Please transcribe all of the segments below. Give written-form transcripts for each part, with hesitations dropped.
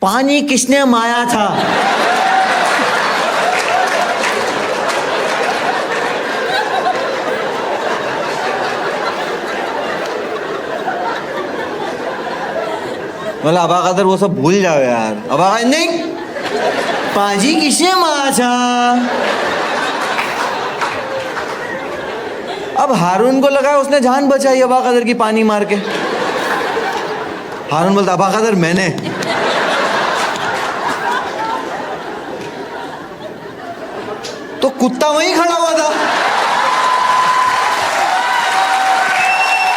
पानी किसने माया था? मतलब अबा कदर वो सब भूल जाओ यार। अबा नहीं, पाजी किसने मारा था? अब हारून को लगा उसने जान बचाई अबा कदर की पानी मार के। हारून बोलता अबा कदर मैंने। तो कुत्ता वहीं खड़ा हुआ था।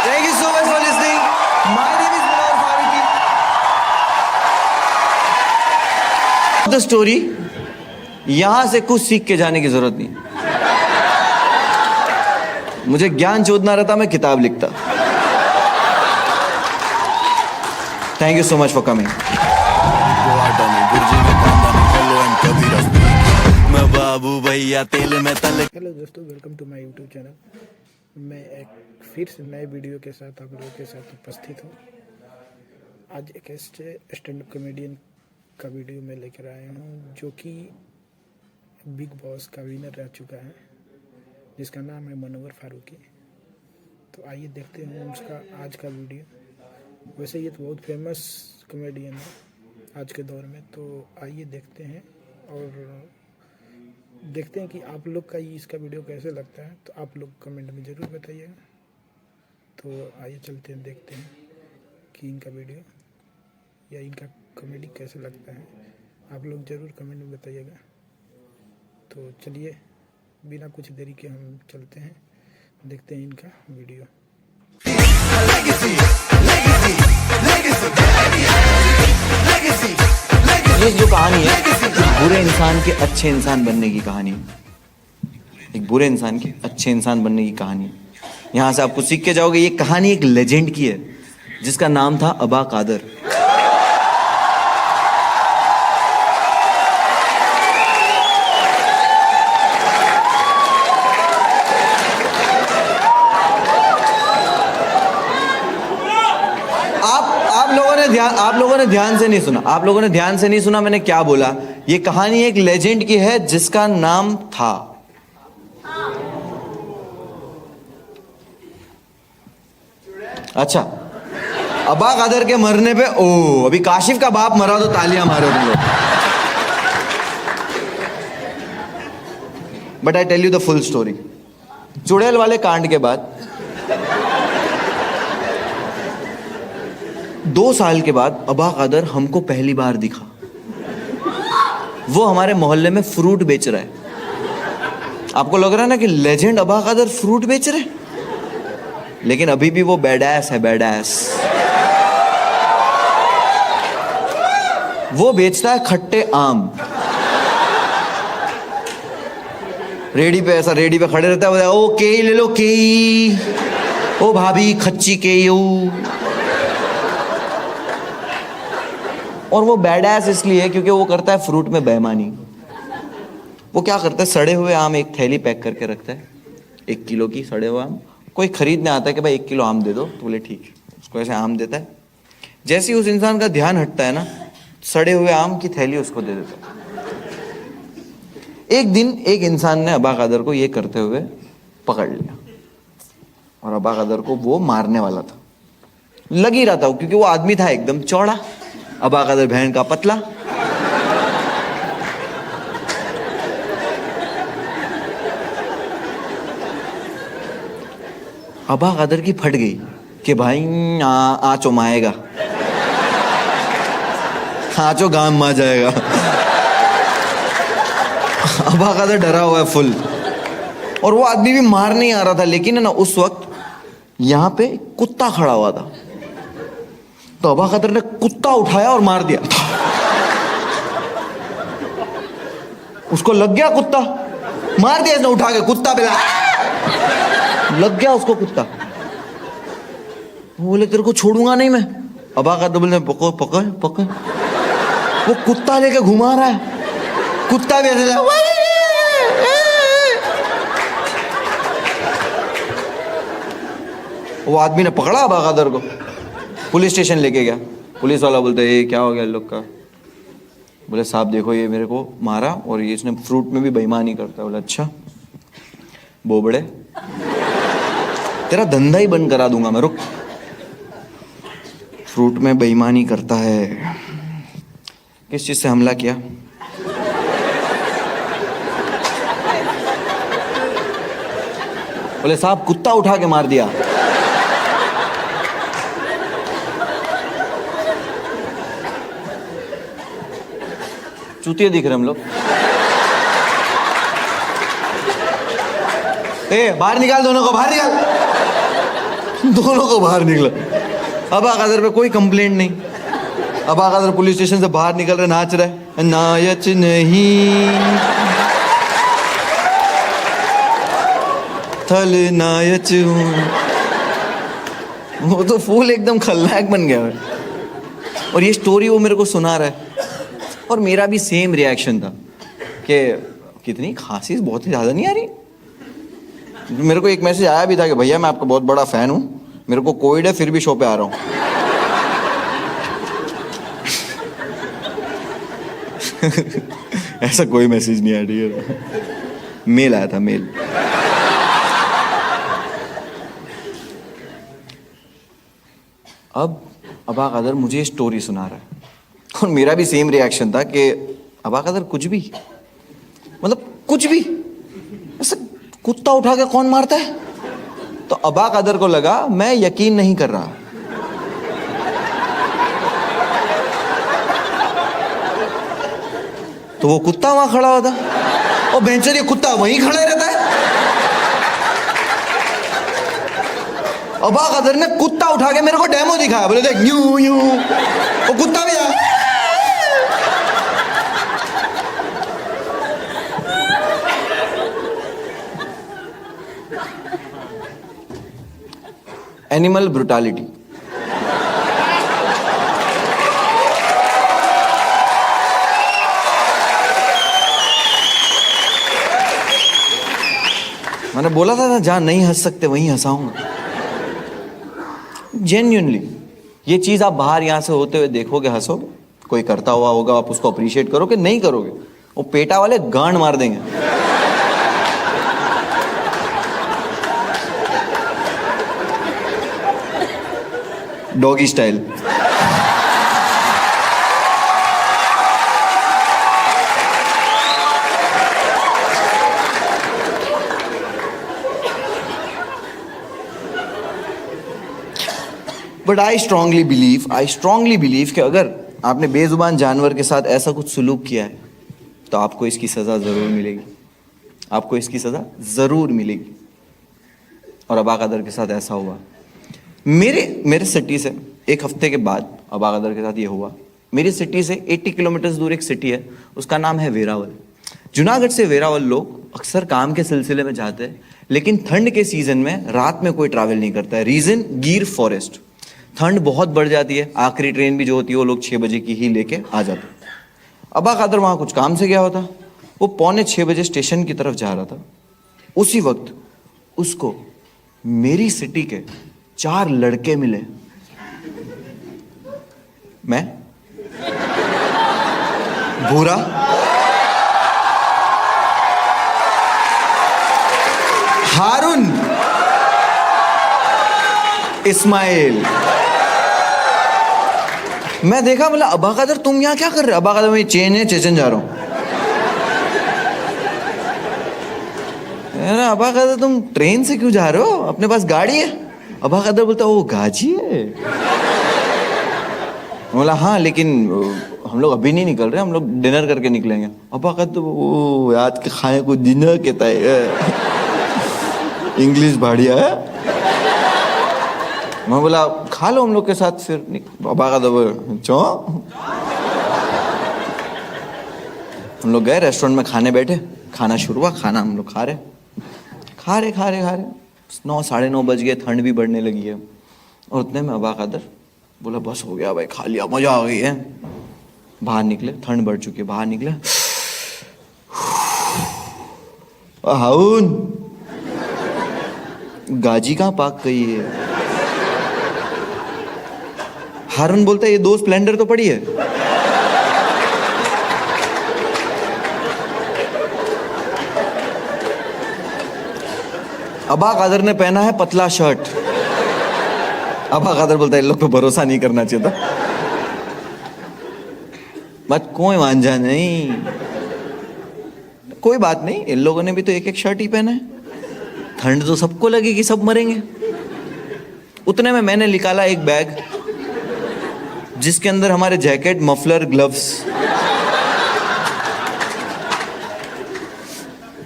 Thank you so much for listening. My name is Manohar Farooqui. The story, यहां से कुछ सीख के जाने की जरूरत नहीं। मुझे ज्ञान चोदना रहता, मैं किताब लिखता। Thank you so much for coming. Hello दोस्तों, welcome to my YouTube channel. मैं एक फिर से नए वीडियो के साथ आप लोगों के साथ उपस्थित हूँ। आज एक स्टैंड अप कॉमेडियन का वीडियो मैं लेकर आया हूँ जो कि बिग बॉस का विनर रह चुका है, जिसका नाम है मनोहर फारूकी। तो आइए देखते हैं उसका आज का वीडियो। वैसे ये तो बहुत फेमस कॉमेडियन है आज के दौर में, तो आइए देखते हैं और देखते हैं कि आप लोग का इसका वीडियो कैसे लगता है। तो आप लोग कमेंट में ज़रूर बताइएगा। तो आइए चलते हैं, देखते हैं कि इनका वीडियो या इनका कॉमेडी कैसे लगता है। आप लोग ज़रूर कमेंट में बताइएगा। तो चलिए बिना कुछ देरी के हम चलते हैं, देखते हैं इनका वीडियो। ये जो कहानी है, बुरे इंसान के अच्छे इंसान बनने की कहानी है। एक बुरे इंसान के अच्छे इंसान बनने की कहानी है। यहाँ से आपको सीख के जाओगे। ये कहानी एक लेजेंड की है जिसका नाम था अबा कादर। आप लोगों ने ध्यान से नहीं सुना। आप लोगों ने ध्यान से नहीं सुना मैंने क्या बोला। ये कहानी एक लेजेंड की है जिसका नाम था। अच्छा, अबा कादर के मरने पे अभी काशिफ का बाप मरा तो तालियां मारो तुम लोग। But I tell you the full story. चुड़ैल वाले कांड के बाद 2 साल के बाद अबा कादर हमको पहली बार दिखा। वो हमारे मोहल्ले में फ्रूट बेच रहा है। आपको लग रहा है ना कि लेजेंड अबा कादर फ्रूट बेच रहे, लेकिन अभी भी वो बैडएस है, बैडएस। वो बेचता है खट्टे आम। रेडी पे खड़े रहता है, ओ केई ले लो केई, ओ भाभी खच्ची केयू। और वो बैडएस इसलिए क्योंकि वो करता है फ्रूट में बेईमानी। वो क्या करता है, सड़े हुए आम एक थैली पैक करके रखता है, 1 किलो की सड़े हुए आम। कोई खरीदने आता है कि भाई 1 किलो आम दे दो, तो बोले ठीक है, उसको ऐसे आम देता है। जैसे ही उस इंसान का ध्यान हटता है ना, सड़े हुए आम की थैली उसको दे देता है। एक दिन एक इंसान ने अबा कादर को ये करते हुए पकड़ लिया और अबा कादर को वो मारने वाला था। लग ही रहा था क्योंकि वो आदमी था एकदम चौड़ा, अबा कादर बहन का पतला। अबा कादर की फट गई कि भाई आचो माएगा, आचो गाम मा जाएगा। अबा कादर डरा हुआ है फुल, और वो आदमी भी मार नहीं आ रहा था। लेकिन है ना, उस वक्त यहां पे कुत्ता खड़ा हुआ था, तो अबा कादर ने कुत्ता उठाया और मार दिया। उसको लग गया कुत्ता, मार दिया इसने उठा के, कुत्ता पे लग गया उसको कुत्ता। बोले तेरे को छोड़ूंगा नहीं मैं। अबा कादर बोले पकड़ पकड़ पकड़। वो कुत्ता लेके घुमा रहा है, कुत्ता भी ऐसे वो आदमी ने पकड़ा अबा कादर को, पुलिस स्टेशन लेके गया। पुलिस वाला बोलता है ये क्या हो गया लोग का, बोले साहब देखो ये मेरे को मारा और ये इसने फ्रूट में भी बेईमानी करता है। बोले अच्छा बोबड़े, तेरा धंधा ही बंद करा दूंगा मैं, रुक। फ्रूट में बेईमानी करता है। किस चीज से हमला किया? बोले साहब कुत्ता उठा के मार दिया। चूतिए दिख रहे हम लोग। ए बाहर निकाल, दोनों को बाहर निकाल, दोनों को बाहर निकला। अबा कादर पे कोई कंप्लेंट नहीं। अबा कादर पुलिस स्टेशन से बाहर निकल रहे, नाच रहे, नायच नहीं थल नायच हूं। वो तो फूल एकदम खलनायक बन गया है। और ये स्टोरी वो मेरे को सुना रहा है और मेरा भी सेम रिएक्शन था कि कितनी खांसी बहुत ही ज़्यादा नहीं आ रही। मेरे को एक मैसेज आया भी था कि भैया मैं आपका बहुत बड़ा फ़ैन हूँ, मेरे को कोविड है फिर भी शो पे आ रहा हूँ। ऐसा कोई मैसेज नहीं आया, ठीक है। मेल आया था, मेल। अब अबा कादर मुझे स्टोरी सुना रहा है और मेरा भी सेम रिएक्शन था कि अबा कादर कुछ भी, मतलब कुछ भी, ऐसे कुत्ता उठा के कौन मारता है? तो अबा कादर को लगा मैं यकीन नहीं कर रहा। तो वो कुत्ता वहां खड़ा होता और बेंचर ये कुत्ता वहीं खड़ा रहता है। अबा कादर ने कुत्ता उठा के मेरे को डेमो दिखाया, बोले देख यूं यूं, वो कुत्ता भी आया। Animal brutality. मैंने बोला था ना जहां नहीं हंस सकते वहीं हंसाऊंगा। जेन्युइनली ये चीज आप बाहर यहां से होते हुए देखोगे, हंसोगे, कोई करता हुआ होगा, आप उसको अप्रिशिएट करोगे, नहीं करोगे वो पेटा वाले गांड मार देंगे। Doggy style. But I strongly believe कि अगर आपने बेजुबान जानवर के साथ ऐसा कुछ सुलूक किया है तो आपको इसकी सजा जरूर मिलेगी, आपको इसकी सजा जरूर मिलेगी। और अबा कादर के साथ ऐसा हुआ। मेरे सिटी से एक हफ्ते के बाद अबा कादर के साथ ये हुआ। मेरी सिटी से 80 किलोमीटर दूर एक सिटी है, उसका नाम है वेरावल। जूनागढ़ से वेरावल लोग अक्सर काम के सिलसिले में जाते हैं, लेकिन ठंड के सीजन में रात में कोई ट्रैवल नहीं करता है। रीजन गिर फॉरेस्ट। ठंड बहुत बढ़ जाती है, आखिरी ट्रेन भी जो होती है वो लोग 6 बजे की ही लेके आ जाते हैं। अबा कादर वहां कुछ काम से गया होता, वो 5:45 बजे स्टेशन की तरफ जा रहा था। उसी वक्त उसको मेरी सिटी के 4 लड़के मिले। मैं भूरा, हारून, इस्माइल। मैं देखा, बोला अबा कादर तुम यहाँ क्या कर रहे हो? अबा कादर, मैं चेन है, चेचन जा रहा हूँ। अबा कादर तुम ट्रेन से क्यों जा रहे हो, अपने पास गाड़ी है? अबा कादर बोलता वो गाजी है। बोला हाँ लेकिन हम लोग अभी नहीं निकल रहे, हम लोग डिनर करके निकलेंगे। अबा कादर वो आज के खाने को डिनर कहता है, इंग्लिश बढ़िया है। मैं बोला खा लो हम लोग के साथ फिर। अबा कादर चो। हम लोग गए रेस्टोरेंट में खाने बैठे, खाना शुरू हुआ, खाना हम लोग खा रहे 9 साढ़े 9 बज गए, ठंड भी बढ़ने लगी है। और उतने में अबा कादर बोला बस हो गया भाई, खा लिया, मजा आ गई है। बाहर निकले, ठंड बढ़ चुकी है, बाहर निकले। हारून गाजी कहाँ पाक गई है? हारून बोलता है ये 2 स्प्लेंडर तो पड़ी है। अबा कादर ने पहना है पतला शर्ट। अबा कादर बोलता है इन लोग पे भरोसा नहीं करना चाहिए था। बट कोई वांझा नहीं, कोई बात नहीं, इन लोगों ने भी तो एक एक शर्ट ही पहना है। ठंड तो सबको लगेगी, सब मरेंगे। उतने में मैंने निकाला एक बैग जिसके अंदर हमारे जैकेट, मफलर, ग्लव्स।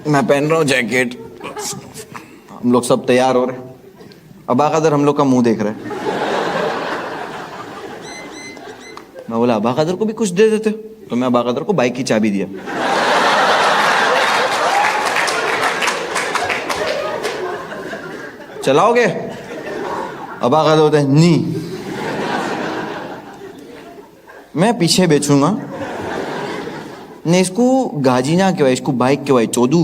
मैं पहन रहा हूं जैकेट, हम लोग सब तैयार हो रहे। अबा कादर हम लोग का मुंह देख रहा है। मैं बोला अबा कादर को भी कुछ दे देते, तो मैं अबा कादर को बाइक की चाबी दिया। चलाओगे? अबा कादर होता है नहीं, मैं पीछे बेचूंगा। नहीं, इसको गाजी ना कहवाय, इसको बाइक कहवाय, चोदू।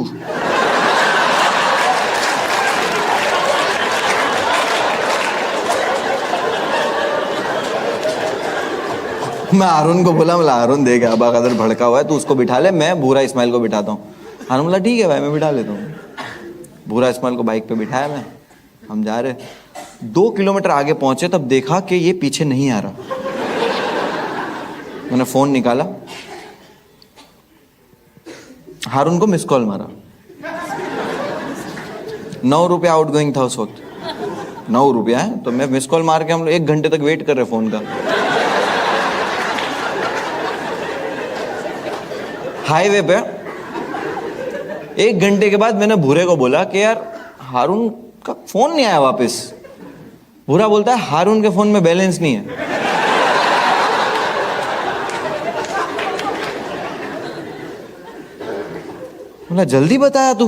मैं हारून को बोला, बोला हारून देगा, अबा कादर भड़का हुआ है, तू उसको बिठा ले, मैं भूरा इस्माइल को बिठाता हूँ। हारून बोला ठीक है भाई, मैं बिठा लेता हूँ। भूरा इस्माइल को बाइक पे बिठाया मैं, हम जा रहे। 2 किलोमीटर आगे पहुंचे तब देखा कि ये पीछे नहीं आ रहा। मैंने फोन निकाला, हारून को मिस कॉल मारा। 9 रुपया आउटगोइंग था उस वक्त, 9 रुपया है। तो मैं मिस कॉल मार के, हम लोग 1 घंटे तक वेट कर रहे फोन का। हाईवे पे 1 घंटे के बाद मैंने भूरे को बोला कि यार हारून का फोन नहीं आया वापस। भूरा बोलता है हारून के फोन में बैलेंस नहीं है। बोला जल्दी बताया तू?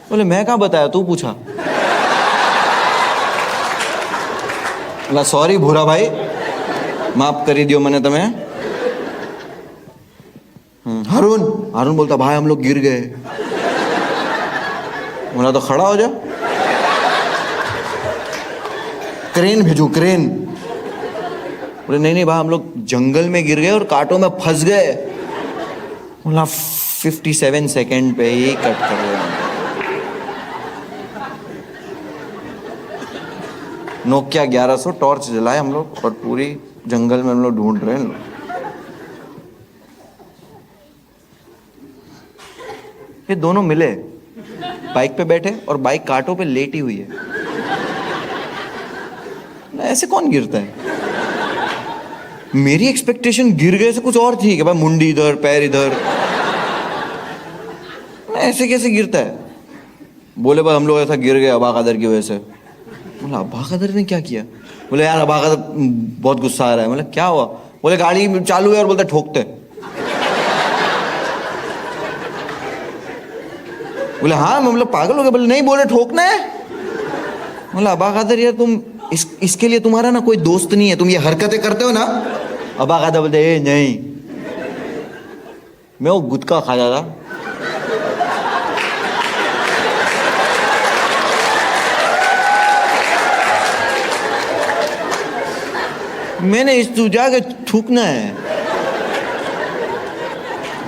बोले मैं कहाँ बताया, तू पूछा। बोला सॉरी भूरा भाई, माफ करी दियो मैंने तुम्हें। हारून हारून बोलता भाई हम लोग गिर गए। बोला तो खड़ा हो जा, क्रेन भेजू, क्रेन। बोले नहीं नहीं भाई, हम लोग जंगल में गिर गए और कांटों में फंस गए। बोला 57 सेकंड पे ही कट कर दिया। नोकिया 1100 टॉर्च जलाए हम लोग और पूरी जंगल में हम लोग ढूंढ रहे हैं। ये दोनों मिले, बाइक पे बैठे और बाइक कांटों पे लेटी हुई है। ऐसे कौन गिरता है? मेरी एक्सपेक्टेशन गिर गए से कुछ और थी कि भाई मुंडी इधर, पैर इधर। ऐसे कैसे गिरता है? बोले भाई हम लोग ऐसा गिर गए अबा कादर की वजह से। बोला अबा कादर ने क्या किया? बोले यार अबा कादर बहुत गुस्सा आ रहा है। बोले क्या हुआ? बोले गाड़ी चालू है और बोलते ठोकते। बोले हाँ, मैं मतलब पागल हो गया। बोले नहीं, बोले ठोकना है। बोला अबा कादर यार तुम इसके लिए तुम्हारा ना कोई दोस्त नहीं है, तुम ये हरकतें करते हो ना। अबा कादर बोलते ए नहीं, मैं वो गुटखा खाता था। मैंने इस तू जाके थूकना है।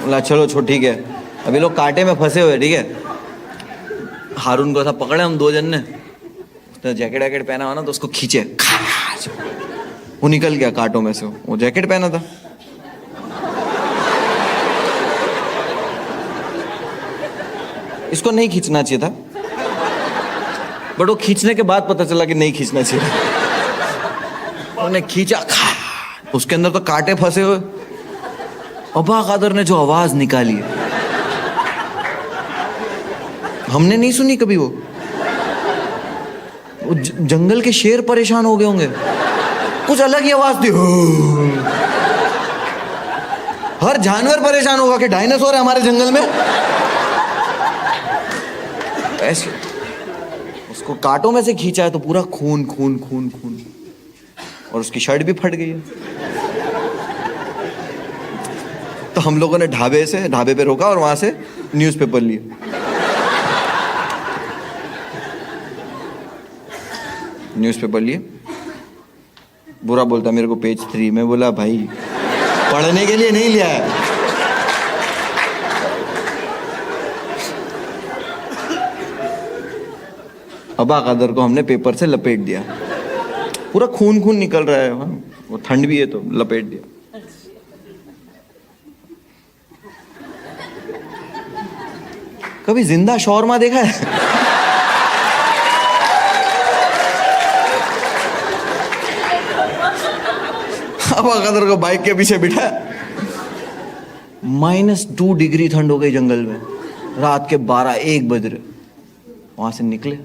बोला चलो छो ठीक है, अभी लोग कांटे में फंसे हुए, ठीक है। हारून को ऐसा पकड़े हम 2 जन ने, उसने जैकेट वैकेट पहना हुआ ना, तो उसको खींचे, वो निकल गया कांटों में से। वो जैकेट पहना था। इसको नहीं खींचना चाहिए था, बट वो खींचने के बाद पता चला कि नहीं खींचना चाहिए। उन्होंने खींचा, उसके अंदर तो कांटे फंसे हुए। अबा कादर ने जो आवाज निकाली हमने नहीं सुनी कभी। वो जंगल के शेर परेशान हो गए होंगे, कुछ अलग ही आवाज थी। हर जानवर परेशान होगा कि डायनासोर है हमारे जंगल में। ऐसे उसको कांटों में से खींचा है तो पूरा खून खून खून खून, और उसकी शर्ट भी फट गई है। तो हम लोगों ने ढाबे पे रोका और वहां से न्यूज़पेपर लिए। न्यूज़पेपर लिए। बुरा बोलता मेरे को पेज 3। मैं बोला भाई पढ़ने के लिए नहीं लिया है। अबा कादर को हमने पेपर से लपेट दिया, पूरा खून खून निकल रहा है, हाँ, वो ठंड भी है तो लपेट दिया। कभी जिंदा शौरमा देखा है? अबा कादर को बाइक के पीछे बिठा, -2 डिग्री ठंड हो गई जंगल में, रात के 12-1 बज रहे, वहां से निकले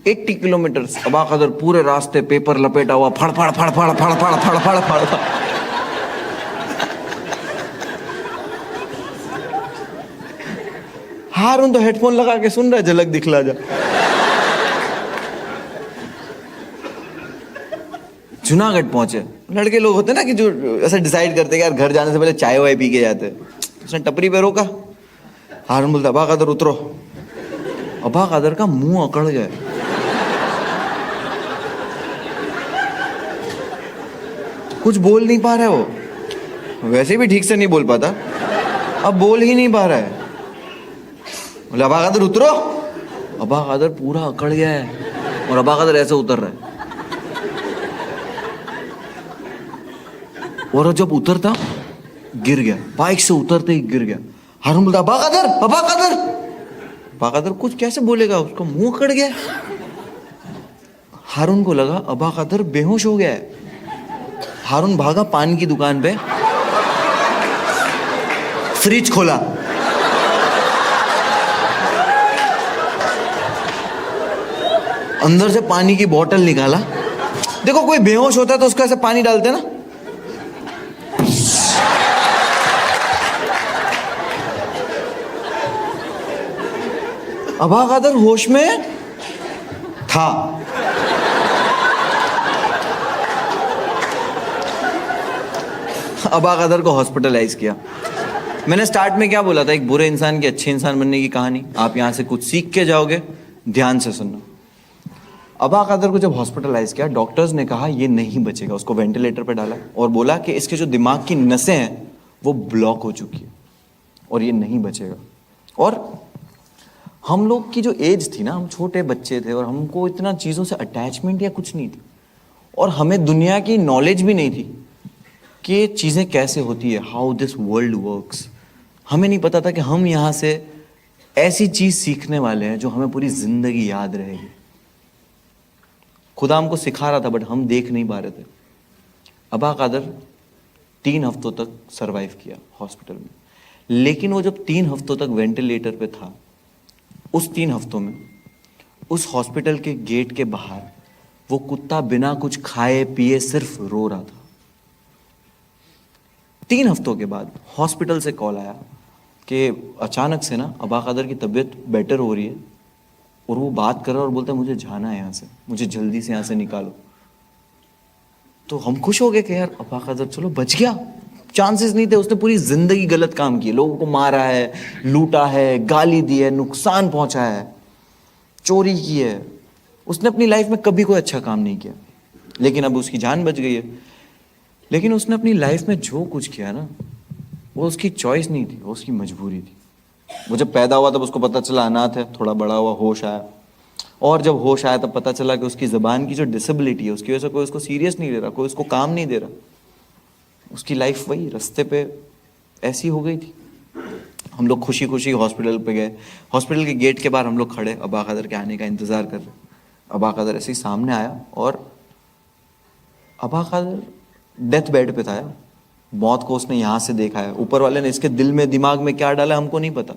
80 किलोमीटर। अबा कादर पूरे रास्ते पेपर लपेटा हुआ, फड़ फड़ फड़ फड़ फड़ फड़ फड़ फड़ फड़। हारून तो हेडफोन लगा के सुन रहा है, झलक दिखला जा। जूनागढ़ पहुंचे, लड़के लोग होते ना कि जो ऐसा डिसाइड करते कि यार घर जाने से पहले चाय वाय पी के जाते। उसने टपरी पे रोका, हारून बोलता अबा कादर उतरो। अबा कादर का मुंह अकड़ गया, कुछ बोल नहीं पा रहा है वो, वैसे भी ठीक से नहीं बोल पाता, अब बोल ही नहीं पा रहा है। बोले अबा कादर उतरो। अबा कादर पूरा अकड़ गया है और अबा कादर ऐसे उतर रहा है, और जब उतरता गिर गया, बाइक से उतरते ही गिर गया। हारून बोलता अबा कादर अबा कादर। अबा कादर कुछ कैसे बोलेगा, उसका मुंह अकड़ गया। हारून को लगा अबा कादर बेहोश हो गया है। हारून भागा पान की दुकान पे, फ्रिज खोला, अंदर से पानी की बोतल निकाला। देखो कोई बेहोश होता है तो उसका ऐसे पानी डालते ना, अबा कादर होश में था। अबा कादर को हॉस्पिटलाइज किया। मैंने स्टार्ट में क्या बोला था, एक बुरे इंसान की अच्छे इंसान बनने की कहानी। आप यहां से कुछ सीख के जाओगे, ध्यान से सुनना। अबा कादर को जब हॉस्पिटलाइज किया, डॉक्टर्स ने कहा ये नहीं बचेगा, उसको वेंटिलेटर पर डाला और बोला कि इसके जो दिमाग की नसें हैं वो ब्लॉक हो चुकी है और ये नहीं बचेगा। और हम लोग की जो एज थी ना, हम छोटे बच्चे थे और हमको इतना चीज़ों से अटैचमेंट या कुछ नहीं थी, और हमें दुनिया की नॉलेज भी नहीं थी कि चीज़ें कैसे होती है, हाउ दिस वर्ल्ड वर्क्स। हमें नहीं पता था कि हम यहाँ से ऐसी चीज़ सीखने वाले हैं जो हमें पूरी ज़िंदगी याद रहेगी। खुदा हमको सिखा रहा था बट हम देख नहीं पा रहे थे। अबा कादर 3 हफ्तों तक सरवाइव किया हॉस्पिटल में, लेकिन वो जब 3 हफ्तों तक वेंटिलेटर पे था, उस 3 हफ्तों में उस हॉस्पिटल के गेट के बाहर वो कुत्ता बिना कुछ खाए पिए सिर्फ रो रहा था। 3 हफ्तों के बाद हॉस्पिटल से कॉल आया कि अचानक से ना अबा कादर की तबीयत बेटर हो रही है और वो बात कर रहा है और बोलता है मुझे जाना है यहाँ से, मुझे जल्दी से यहाँ से निकालो। तो हम खुश हो गए कि यार अबा कादर चलो बच गया। चांसेस नहीं थे, उसने पूरी जिंदगी गलत काम किए, लोगों को मारा है, लूटा है, गाली दी है, नुकसान पहुंचाया है, चोरी की है। उसने अपनी लाइफ में कभी कोई अच्छा काम नहीं किया, लेकिन अब उसकी जान बच गई है। लेकिन उसने अपनी लाइफ में जो कुछ किया ना, वो उसकी चॉइस नहीं थी, वो उसकी मजबूरी थी। वो जब पैदा हुआ तब उसको पता चला अनाथ है, थोड़ा बड़ा हुआ होश आया, और जब होश आया तब पता चला कि उसकी ज़बान की जो डिसेबिलिटी है उसकी वजह से कोई उसको सीरियस नहीं ले रहा, कोई उसको काम नहीं दे रहा। उसकी लाइफ वही रास्ते पे ऐसी हो गई थी। हम लोग खुशी खुशी हॉस्पिटल पे गए। हॉस्पिटल के गेट के बाहर हम लोग खड़े अबा कादर के आने का इंतज़ार कर रहे। अबा कादर ऐसे ही सामने आया और अबा कादर डेथ बेड पे था यार। मौत को उसने यहाँ से देखा है, ऊपर वाले ने इसके दिल में दिमाग में क्या डाला हमको नहीं पता,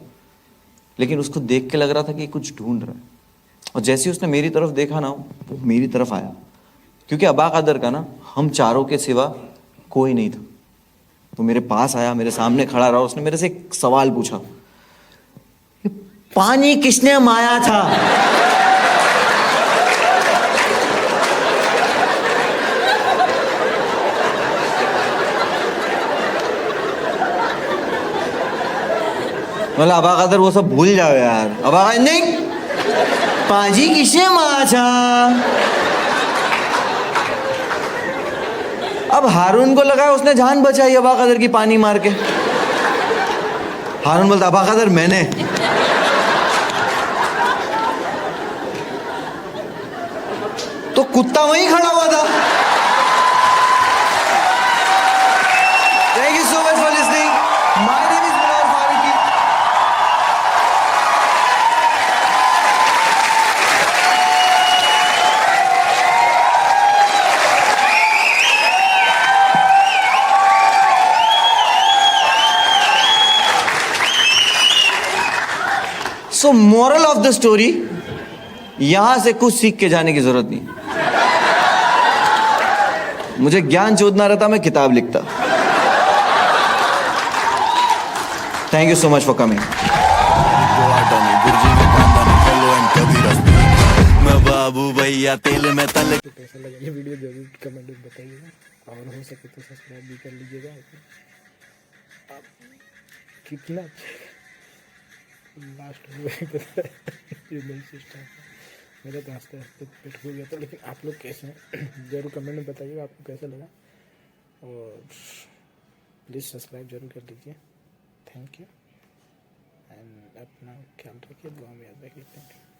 लेकिन उसको देख के लग रहा था कि कुछ ढूंढ रहा है। और जैसे ही उसने मेरी तरफ देखा ना, वो मेरी तरफ आया, क्योंकि अबा कादर का ना हम चारों के सिवा कोई नहीं था। तो मेरे पास आया, मेरे सामने खड़ा रहा, उसने मेरे से एक सवाल पूछा, पानी किसने माया था? मतलब अबा कादर वो सब भूल जाओ यार। अबा कादर नहीं, पाजी किसने माया था? अब हारून को लगा उसने जान बचाई अबा कादर की पानी मार के। हारून बोलता अबा कादर मैंने। तो कुत्ता वहीं खड़ा हुआ था। Thank you so much for listening. My name is Manohar Farooqui. So moral of the story, यहां से कुछ सीख के जाने की जरूरत नहीं। मुझे ज्ञान चोदना रहता, मैं किताब लिखता। Thank you so much for coming. मैं बाबू भैया तेल में तल। तो कैसा लगा ये वीडियो जरूर कमेंट में बताइएगा, और हो सके तो सब्सक्राइब भी कर लीजिएगा। आप कितना लास्ट में ये नहीं सिस्टम मेरा तो आस्ते आस्ते पेट हो गया था। लेकिन आप लोग कैसे हैं ज़रूर कमेंट में बताइएगा आपको कैसा लगा, और प्लीज़ सब्सक्राइब जरूर कर लीजिए। थैंक यू, एंड अपना ख्याल रखिए, दुआ में याद रखिए। Thank you.